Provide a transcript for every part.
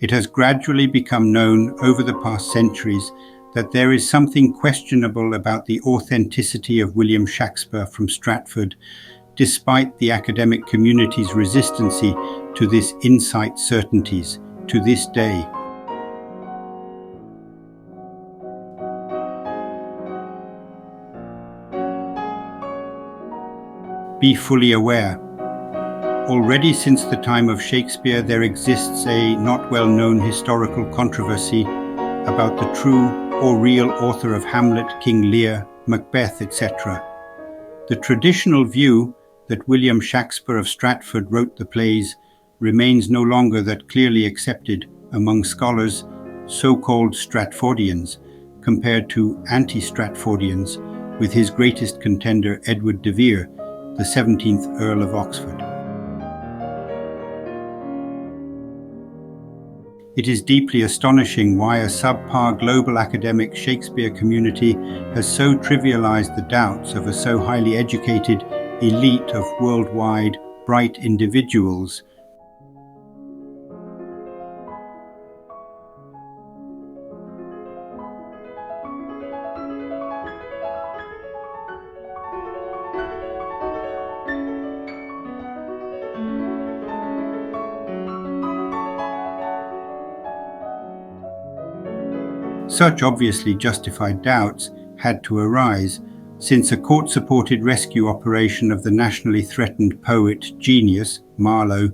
It has gradually become known over the past centuries that there is something questionable about the authenticity of William Shakespeare from Stratford, despite the academic community's resistance to this insight certainties to this day. Be fully aware. Already since the time of Shakespeare, there exists a not well-known historical controversy about the true or real author of Hamlet, King Lear, Macbeth, etc. The traditional view that William Shakespeare of Stratford wrote the plays remains no longer that clearly accepted among scholars, so-called Stratfordians, compared to anti-Stratfordians, with his greatest contender Edward de Vere, the 17th Earl of Oxford. It is deeply astonishing why a subpar global academic Shakespeare community has so trivialized the doubts of a so highly educated elite of worldwide bright individuals. Such obviously justified doubts had to arise, since a court-supported rescue operation of the nationally threatened poet genius, Marlowe,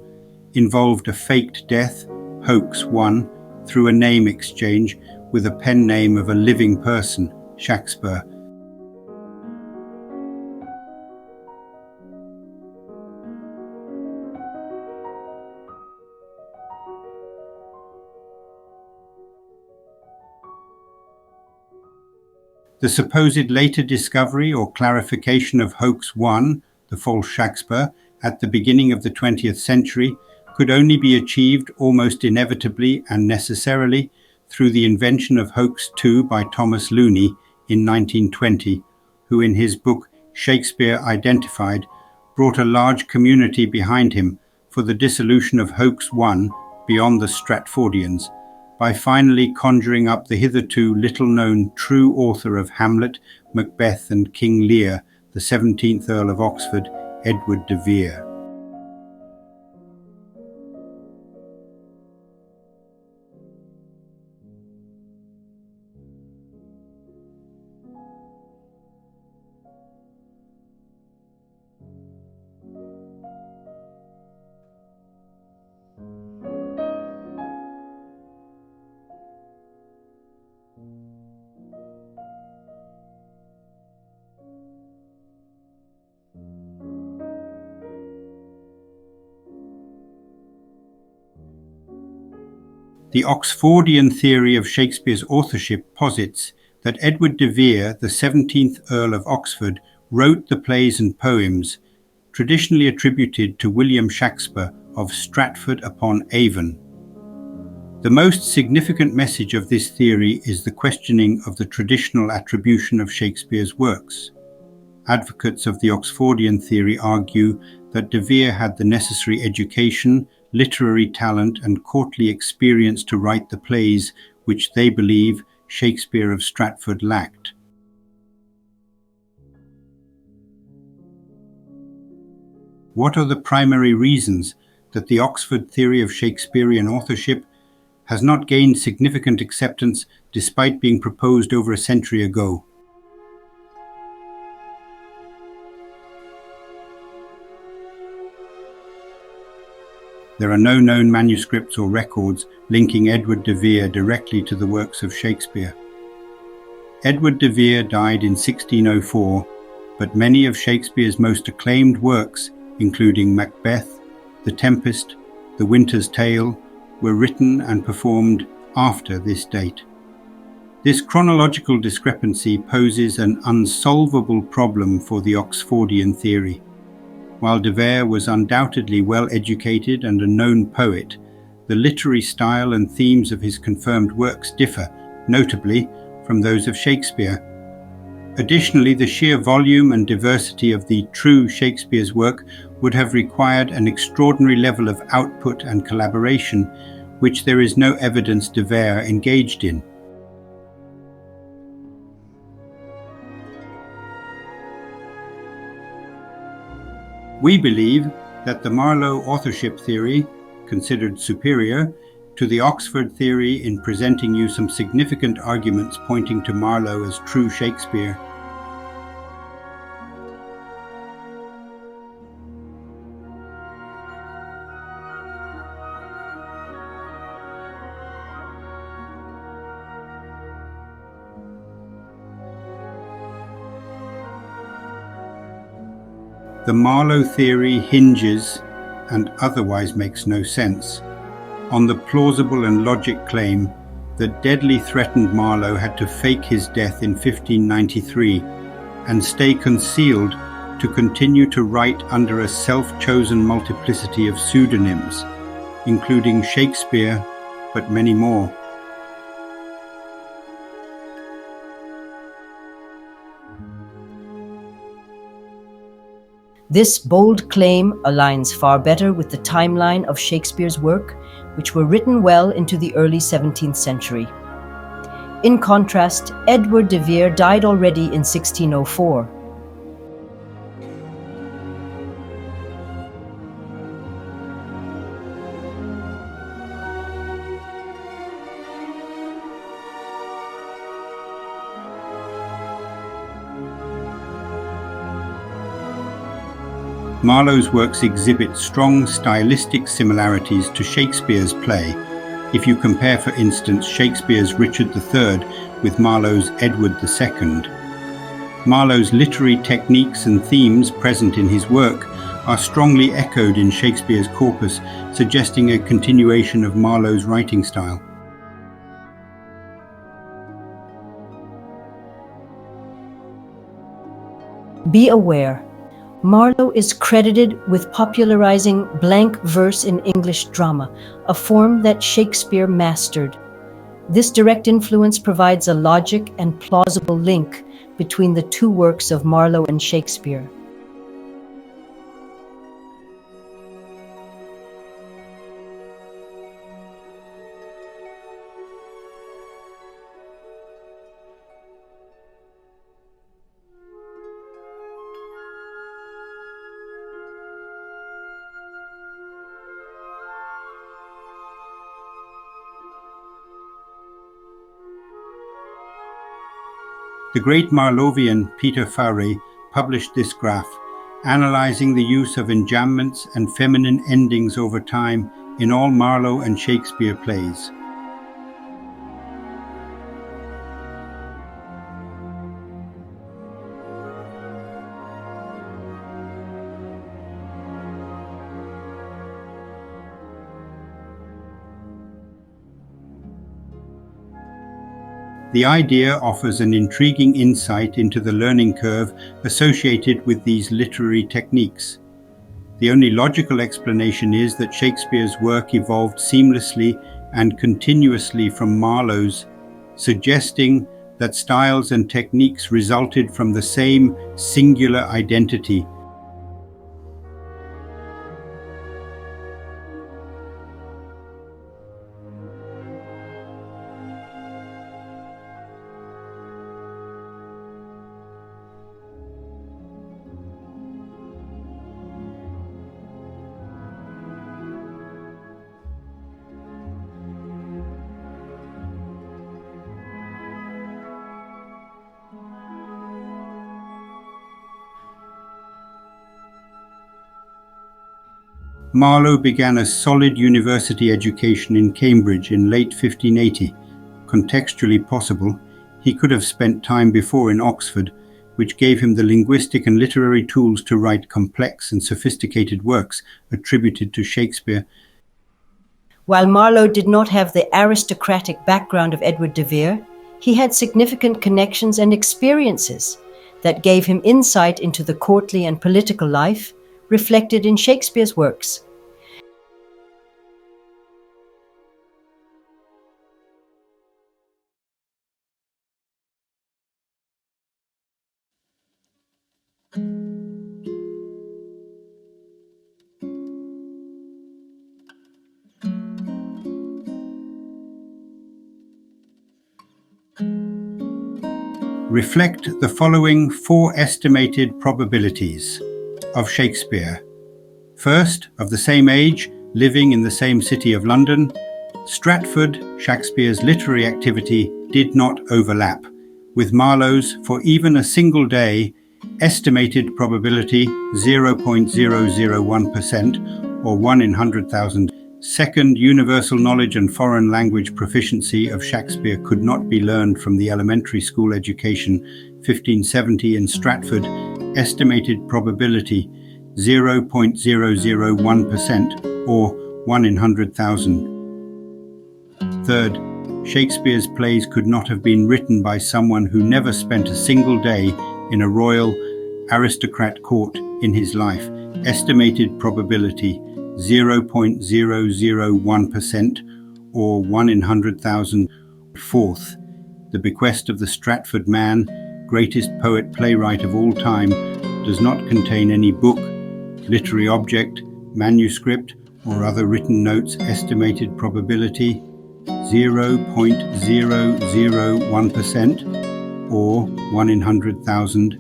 involved a faked death, hoax 1, through a name exchange with a pen name of a living person, Shakespeare. The supposed later discovery or clarification of hoax 1, the false Shakespeare, at the beginning of the 20th century could only be achieved almost inevitably and necessarily through the invention of hoax 2 by Thomas Looney in 1920, who in his book Shakespeare Identified brought a large community behind him for the dissolution of hoax 1 beyond the Stratfordians, by finally conjuring up the hitherto little-known true author of Hamlet, Macbeth and King Lear, the 17th Earl of Oxford, Edward de Vere. The Oxfordian theory of Shakespeare's authorship posits that Edward de Vere, the 17th Earl of Oxford, wrote the plays and poems traditionally attributed to William Shakespeare of Stratford-upon-Avon. The most significant message of this theory is the questioning of the traditional attribution of Shakespeare's works. Advocates of the Oxfordian theory argue that de Vere had the necessary education, literary talent and courtly experience to write the plays which they believe Shakespeare of Stratford lacked. What are the primary reasons that the Oxford theory of Shakespearean authorship has not gained significant acceptance despite being proposed over a century ago? There are no known manuscripts or records linking Edward de Vere directly to the works of Shakespeare. Edward de Vere died in 1604, but many of Shakespeare's most acclaimed works, including Macbeth, The Tempest, The Winter's Tale, were written and performed after this date. This chronological discrepancy poses an unsolvable problem for the Oxfordian theory. While de Vere was undoubtedly well-educated and a known poet, the literary style and themes of his confirmed works differ, notably, from those of Shakespeare. Additionally, the sheer volume and diversity of the true Shakespeare's work would have required an extraordinary level of output and collaboration, which there is no evidence de Vere engaged in. We believe that the Marlowe authorship theory, considered superior to the Oxford theory in presenting you some significant arguments pointing to Marlowe as true Shakespeare, the Marlowe theory hinges, and otherwise makes no sense, on the plausible and logic claim that deadly threatened Marlowe had to fake his death in 1593 and stay concealed to continue to write under a self-chosen multiplicity of pseudonyms, including Shakespeare, but many more. This bold claim aligns far better with the timeline of Shakespeare's work, which were written well into the early 17th century. In contrast, Edward de Vere died already in 1604. Marlowe's works exhibit strong stylistic similarities to Shakespeare's play, if you compare, for instance, Shakespeare's Richard III with Marlowe's Edward II. Marlowe's literary techniques and themes present in his work are strongly echoed in Shakespeare's corpus, suggesting a continuation of Marlowe's writing style. Be aware, Marlowe is credited with popularizing blank verse in English drama, a form that Shakespeare mastered. This direct influence provides a logic and plausible link between the two works of Marlowe and Shakespeare. The great Marlovian Peter Fowey published this graph, analyzing the use of enjambments and feminine endings over time in all Marlowe and Shakespeare plays. The idea offers an intriguing insight into the learning curve associated with these literary techniques. The only logical explanation is that Shakespeare's work evolved seamlessly and continuously from Marlowe's, suggesting that styles and techniques resulted from the same singular identity. Marlowe began a solid university education in Cambridge in late 1580. Contextually possible, he could have spent time before in Oxford, which gave him the linguistic and literary tools to write complex and sophisticated works attributed to Shakespeare. While Marlowe did not have the aristocratic background of Edward de Vere, he had significant connections and experiences that gave him insight into the courtly and political life reflected in Shakespeare's works. reflect the following 4 estimated probabilities of Shakespeare. First, of the same age, living in the same city of London, Stratford, Shakespeare's literary activity did not overlap, with Marlowe's for even a single day estimated probability 0.001% or 1 in 100,000. Second, universal knowledge and foreign language proficiency of Shakespeare could not be learned from the elementary school education 1570 in Stratford, estimated probability 0.001% or 1 in 100,000. Third, Shakespeare's plays could not have been written by someone who never spent a single day in a royal aristocrat court in his life, estimated probability 0.001% or 1 in 100,000. Fourth, the bequest of the Stratford man, greatest poet playwright of all time, does not contain any book, literary object, manuscript, or other written notes. Estimated probability 0.001% or 1 in 100,000.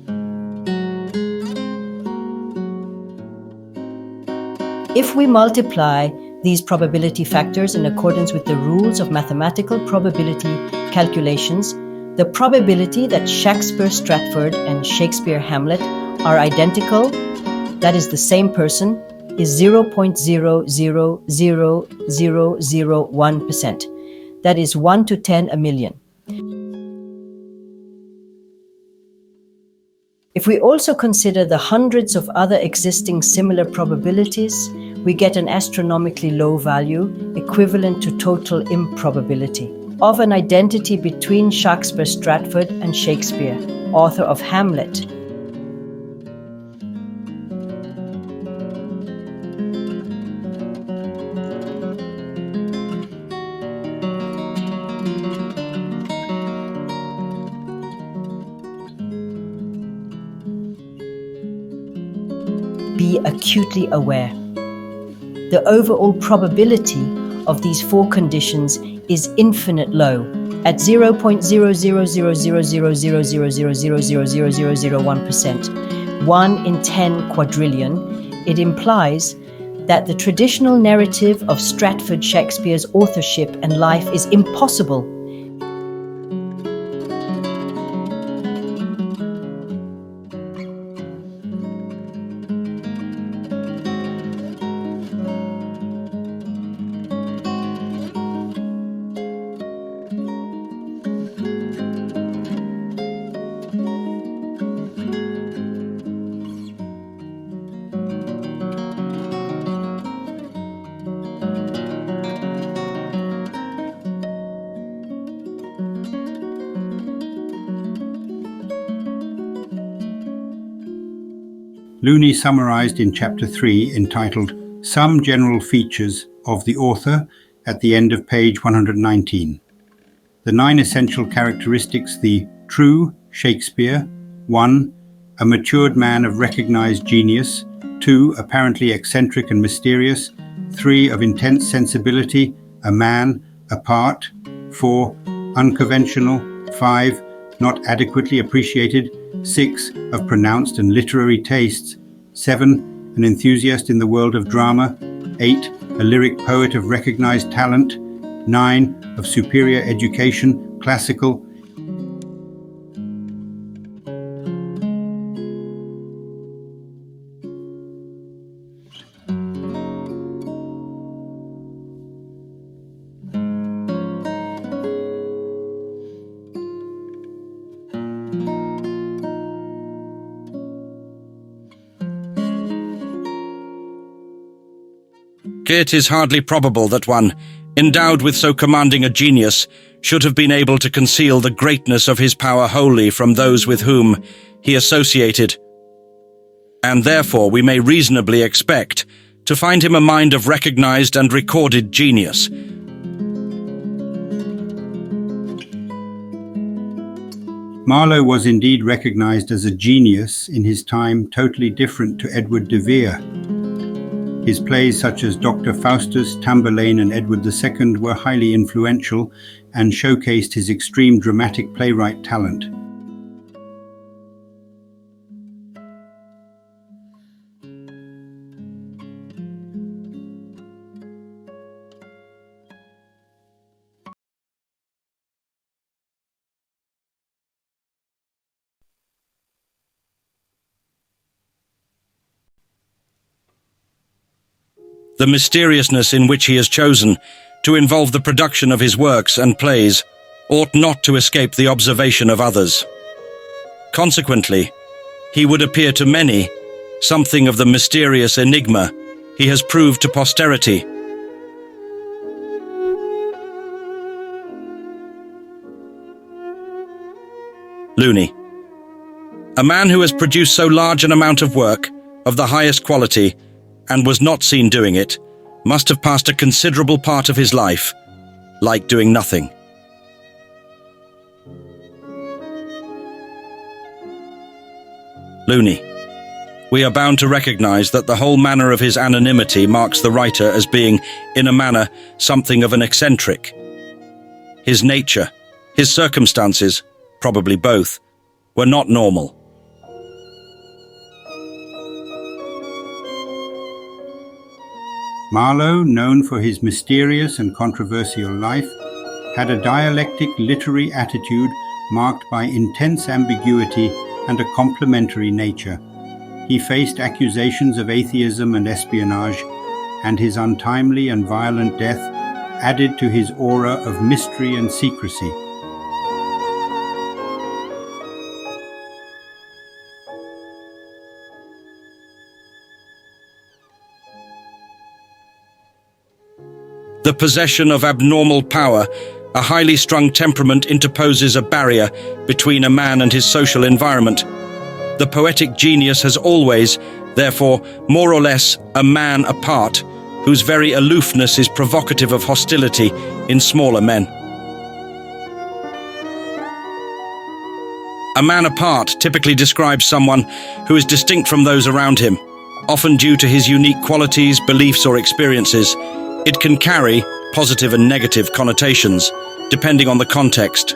If we multiply these probability factors in accordance with the rules of mathematical probability calculations, the probability that Shakespeare Stratford and Shakespeare Hamlet are identical, that is the same person, is 0.000001%. That is 1 to 10 a million. If we also consider the hundreds of other existing similar probabilities, we get an astronomically low value equivalent to total improbability of an identity between Shakespeare Stratford and Shakespeare, author of Hamlet. Be acutely aware. The overall probability of these 4 conditions is infinite low, at 0.0000000000001%, 1 in 10 quadrillion. It implies that the traditional narrative of Stratford Shakespeare's authorship and life is impossible. Looney summarized in Chapter 3, entitled Some General Features of the Author, at the end of page 119. The 9 essential characteristics: the true Shakespeare. 1. A matured man of recognized genius. 2. Apparently eccentric and mysterious. 3. Of intense sensibility, a man, apart. 4. Unconventional. 5. Not adequately appreciated. 6. Of pronounced and literary tastes. 7. An enthusiast in the world of drama. 8. A lyric poet of recognized talent. 9. Of superior education, classical. It is hardly probable that one, endowed with so commanding a genius, should have been able to conceal the greatness of his power wholly from those with whom he associated. And therefore we may reasonably expect to find him a mind of recognized and recorded genius. Marlowe was indeed recognized as a genius in his time, totally different to Edward de Vere. His plays such as Dr. Faustus, Tamburlaine and Edward II were highly influential and showcased his extreme dramatic playwright talent. The mysteriousness in which he has chosen to involve the production of his works and plays ought not to escape the observation of others. Consequently, he would appear to many something of the mysterious enigma he has proved to posterity. Looney. A man who has produced so large an amount of work of the highest quality and was not seen doing it must have passed a considerable part of his life like doing nothing. Looney. We are bound to recognize that the whole manner of his anonymity marks the writer as being, in a manner, something of an eccentric. His nature, his circumstances, probably both, were not normal. Marlowe, known for his mysterious and controversial life, had a dialectic literary attitude marked by intense ambiguity and a complementary nature. He faced accusations of atheism and espionage, and his untimely and violent death added to his aura of mystery and secrecy. The possession of abnormal power, a highly strung temperament interposes a barrier between a man and his social environment. The poetic genius has always, therefore, more or less, a man apart, whose very aloofness is provocative of hostility in smaller men. A man apart typically describes someone who is distinct from those around him, often due to his unique qualities, beliefs, or experiences. It can carry positive and negative connotations, depending on the context.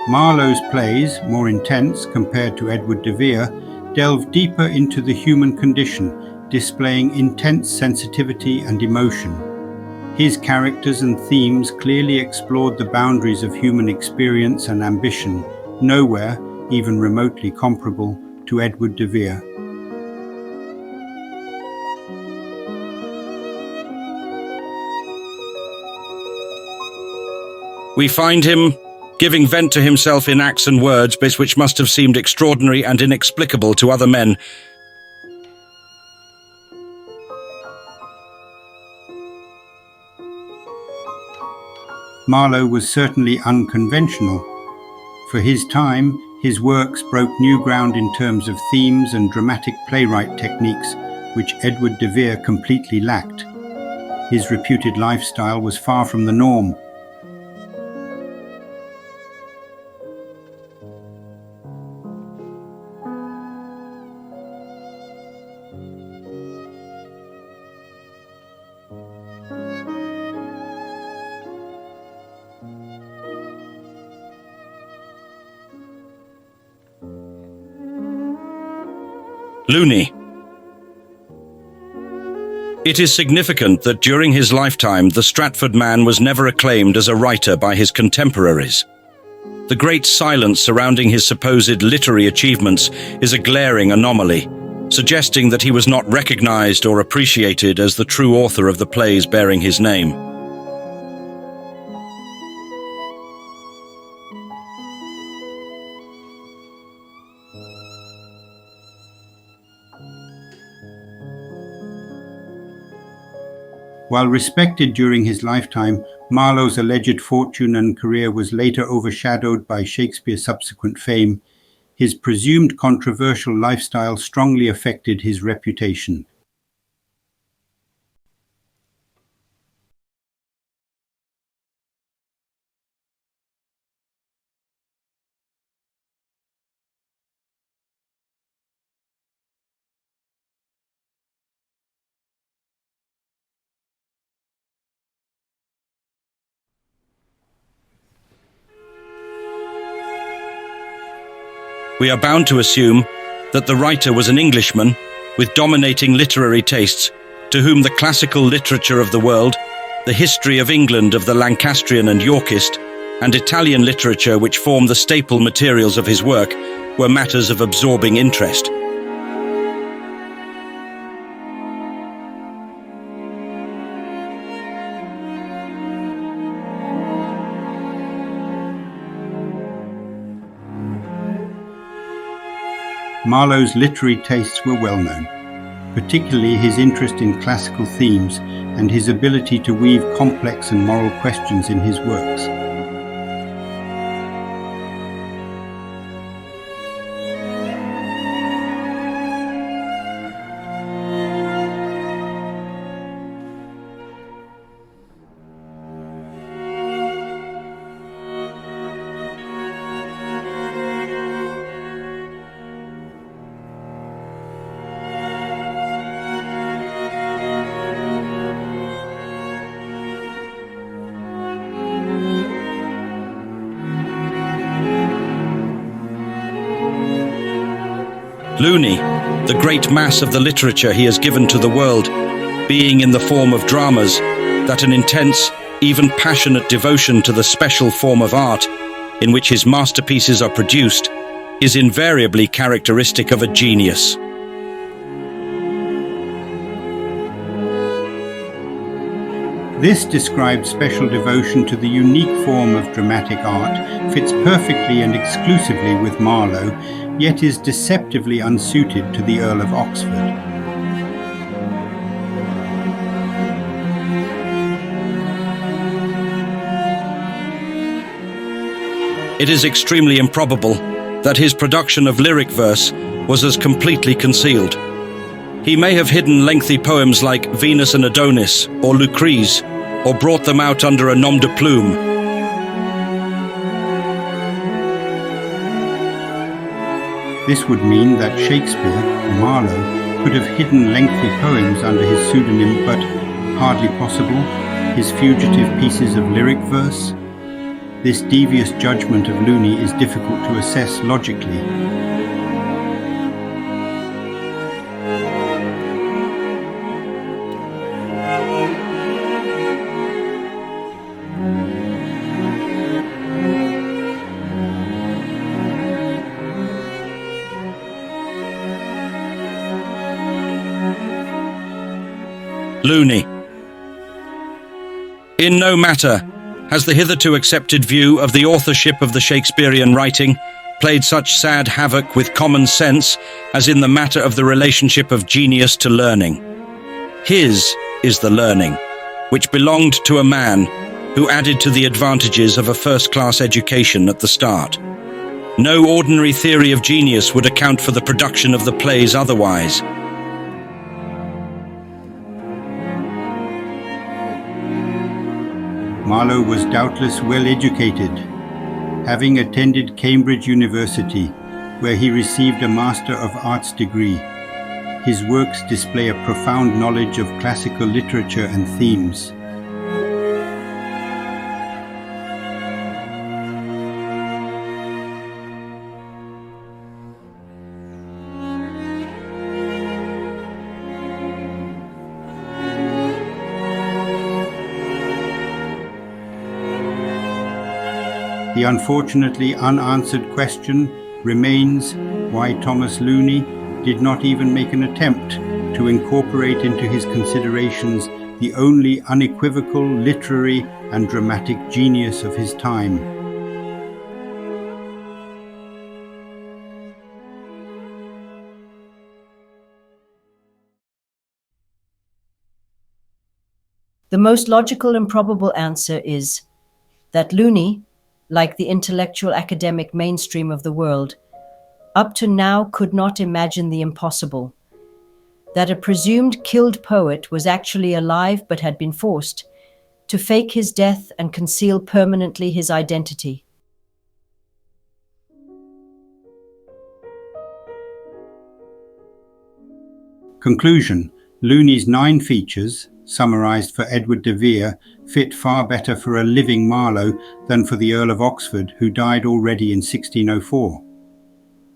Marlowe's plays, more intense compared to Edward de Vere, delve deeper into the human condition, displaying intense sensitivity and emotion. His characters and themes clearly explored the boundaries of human experience and ambition, nowhere even remotely comparable to Edward de Vere. We find him giving vent to himself in acts and words which must have seemed extraordinary and inexplicable to other men. Marlowe was certainly unconventional. For his time, his works broke new ground in terms of themes and dramatic playwright techniques, which Edward de Vere completely lacked. His reputed lifestyle was far from the norm. Looney. It is significant that during his lifetime the Stratford man was never acclaimed as a writer by his contemporaries. The great silence surrounding his supposed literary achievements is a glaring anomaly, suggesting that he was not recognized or appreciated as the true author of the plays bearing his name. While respected during his lifetime, Marlowe's alleged fortune and career was later overshadowed by Shakespeare's subsequent fame. His presumed controversial lifestyle strongly affected his reputation. We are bound to assume that the writer was an Englishman with dominating literary tastes, to whom the classical literature of the world, the history of England of the Lancastrian and Yorkist, and Italian literature which form the staple materials of his work, were matters of absorbing interest. Marlowe's literary tastes were well known, particularly his interest in classical themes and his ability to weave complex and moral questions in his works. Looney, the great mass of the literature he has given to the world, being in the form of dramas, that an intense, even passionate devotion to the special form of art in which his masterpieces are produced, is invariably characteristic of a genius. This described special devotion to the unique form of dramatic art fits perfectly and exclusively with Marlowe, yet is deceptively unsuited to the Earl of Oxford. It is extremely improbable that his production of lyric verse was as completely concealed. He may have hidden lengthy poems like Venus and Adonis or Lucrece, or brought them out under a nom de plume. This would mean that Shakespeare, Marlowe, could have hidden lengthy poems under his pseudonym, but hardly possible, his fugitive pieces of lyric verse. This devious judgment of Looney is difficult to assess logically. Looney. In no matter has the hitherto accepted view of the authorship of the Shakespearean writing played such sad havoc with common sense as in the matter of the relationship of genius to learning. His is the learning, which belonged to a man who added to the advantages of a first-class education at the start. No ordinary theory of genius would account for the production of the plays otherwise. Marlowe was doubtless well educated, having attended Cambridge University, where he received a Master of Arts degree. His works display a profound knowledge of classical literature and themes. The unfortunately unanswered question remains why Thomas Looney did not even make an attempt to incorporate into his considerations the only unequivocal literary and dramatic genius of his time. The most logical and probable answer is that Looney, like the intellectual academic mainstream of the world, up to now could not imagine the impossible, that a presumed killed poet was actually alive but had been forced to fake his death and conceal permanently his identity. Conclusion: Looney's 9 features, summarized for Edward de Vere, fit far better for a living Marlowe than for the Earl of Oxford, who died already in 1604.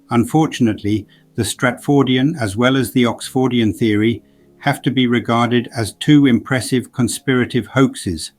Unfortunately, the Stratfordian as well as the Oxfordian theory have to be regarded as 2 impressive conspirative hoaxes.